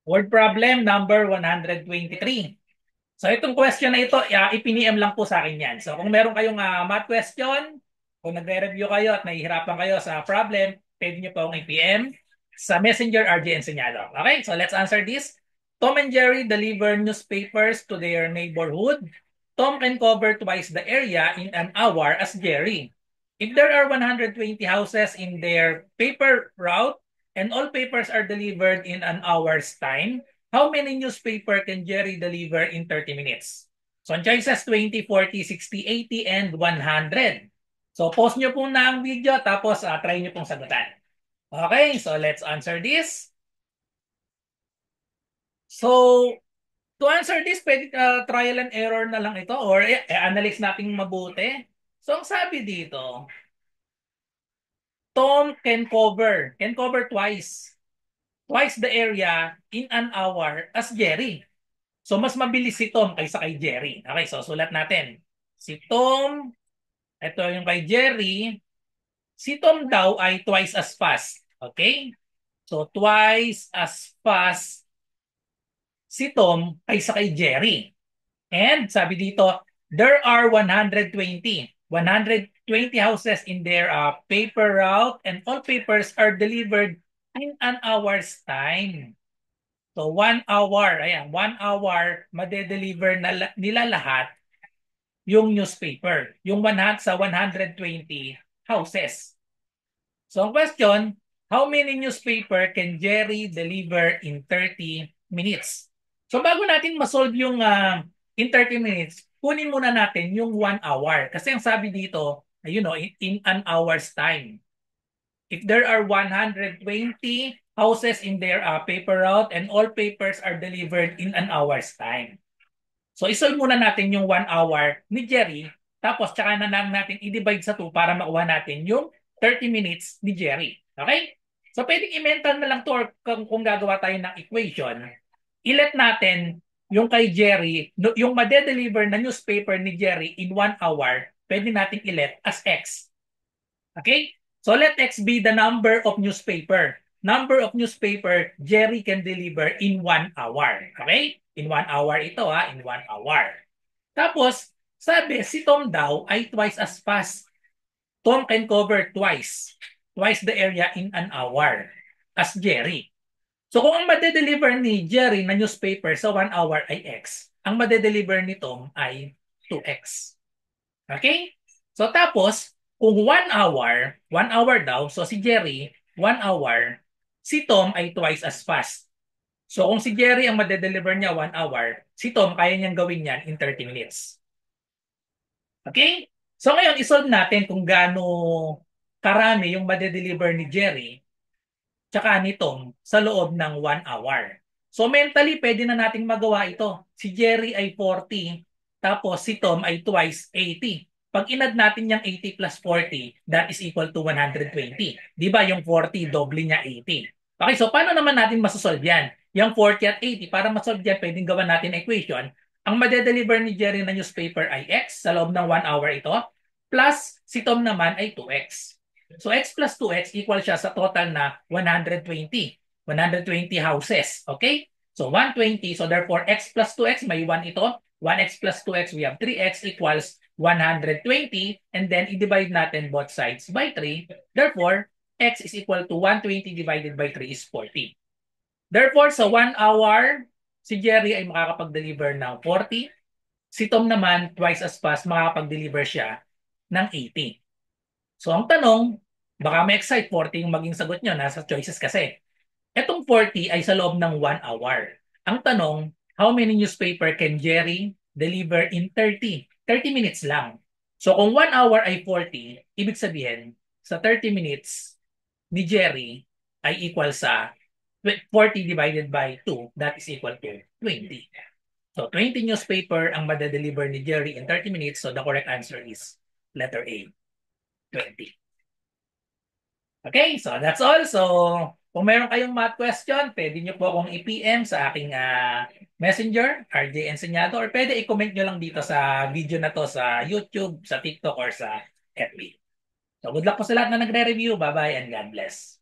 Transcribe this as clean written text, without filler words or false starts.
Word problem number 123. So itong question na ito, ipiniem lang po sa akin yan. So kung meron kayong math question, kung nagre-review kayo at nahihirapan kayo sa problem, pwede nyo pong i-PM sa Messenger RJ Enseñado. Okay, so let's answer this. Tom and Jerry deliver newspapers to their neighborhood. Tom can cover twice the area in an hour as Jerry. If there are 120 houses in their paper route and all papers are delivered in an hour's time, how many newspaper can Jerry deliver in 30 minutes? So, ang choices 20, 40, 60, 80, and 100. So, pause nyo po na ang video tapos try nyo pong sagutan. Okay, so let's answer this. So, to answer this, pwede trial and error na lang ito or analyze natin mabuti. So, ang sabi dito, Tom can cover twice the area in an hour as Jerry. So, mas mabilis si Tom kaysa kay Jerry. Okay, so sulat natin. Si Tom, ito yung kay Jerry, si Tom daw ay twice as fast. Okay? So, twice as fast si Tom kaysa kay Jerry. And sabi dito, there are 120 houses in their paper route and all papers are delivered in an hour's time. So 1 hour, ayan, 1 hour madedeliver na nila lahat yung newspaper, yung 100 sa 120 houses. So ang question, how many newspaper can Jerry deliver in 30 minutes? So bago natin ma-solve yung in 30 minutes, kunin muna natin yung 1 hour. Kasi ang sabi dito, you know, in an hour's time. If there are 120 houses in their paper route and all papers are delivered in an hour's time. So isolve muna natin yung 1 hour ni Jerry, tapos tsaka na lang natin i-divide sa 2 para makuha natin yung 30 minutes ni Jerry. Okay? So pwedeng i-mental na lang to or kung gagawa tayo ng equation, i-let natin yung kay Jerry, yung madedeliver na newspaper ni Jerry in 1 hour, pwede natin i-let as X. Okay? So let X be the number of newspaper. Number of newspaper Jerry can deliver in 1 hour. Okay? In 1 hour ito in 1 hour. Tapos, sabi, si Tom daw ay twice as fast. Tom can cover twice the area in an hour as Jerry. So kung ang madedeliver ni Jerry na newspaper sa 1 hour ay X, ang madedeliver ni Tom ay 2X. Okay? So tapos, kung 1 hour daw, so si Jerry, 1 hour, si Tom ay twice as fast. So kung si Jerry ang madedeliver niya 1 hour, si Tom kaya niyang gawin yan in 30 minutes. Okay? So ngayon, isolve natin kung gaano karami yung madedeliver ni Jerry tsaka ni Tom sa loob ng 1 hour. So mentally, pwede na nating magawa ito. Si Jerry ay 40, tapos si Tom ay twice 80. Pag inad natin yung 80 plus 40, that is equal to 120. Di ba yung 40, doble niya 80. Okay, so paano naman natin masasolve yan? Yung 40 at 80, para masolve yan, pwedeng gawan natin equation. Ang madedeliver ni Jerry na newspaper ay X sa loob ng 1 hour ito, plus si Tom naman ay 2X. So X plus 2X equal siya sa total na 120. 120 houses. Okay? So 120. So therefore, X plus 2X, may 1 ito. 1X plus 2X, we have 3X equals 120. And then, i-divide natin both sides by 3. Therefore, X is equal to 120 divided by 3 is 40. Therefore, sa 1 hour, si Jerry ay makakapag-deliver ng 40. Si Tom naman, twice as fast, makakapag-deliver siya ng 80. So, ang tanong, baka may excite 40 yung maging sagot nyo, nasa choices kasi. Etong 40 ay sa loob ng 1 hour. Ang tanong, how many newspaper can Jerry deliver in 30? 30 minutes lang. So kung 1 hour ay 40, ibig sabihin, sa 30 minutes ni Jerry ay equal sa 40 divided by 2, that is equal to 20. So 20 newspaper ang madedeliver ni Jerry in 30 minutes, so the correct answer is letter A, 20. Okay, so that's all. So, kung meron kayong math question, pwede nyo po akong i-PM sa aking messenger, RJ Enseñado, or pwede i-comment nyo lang dito sa video na to sa YouTube, sa TikTok, or sa FB. So, good luck po sa lahat na nagre-review. Bye-bye and God bless.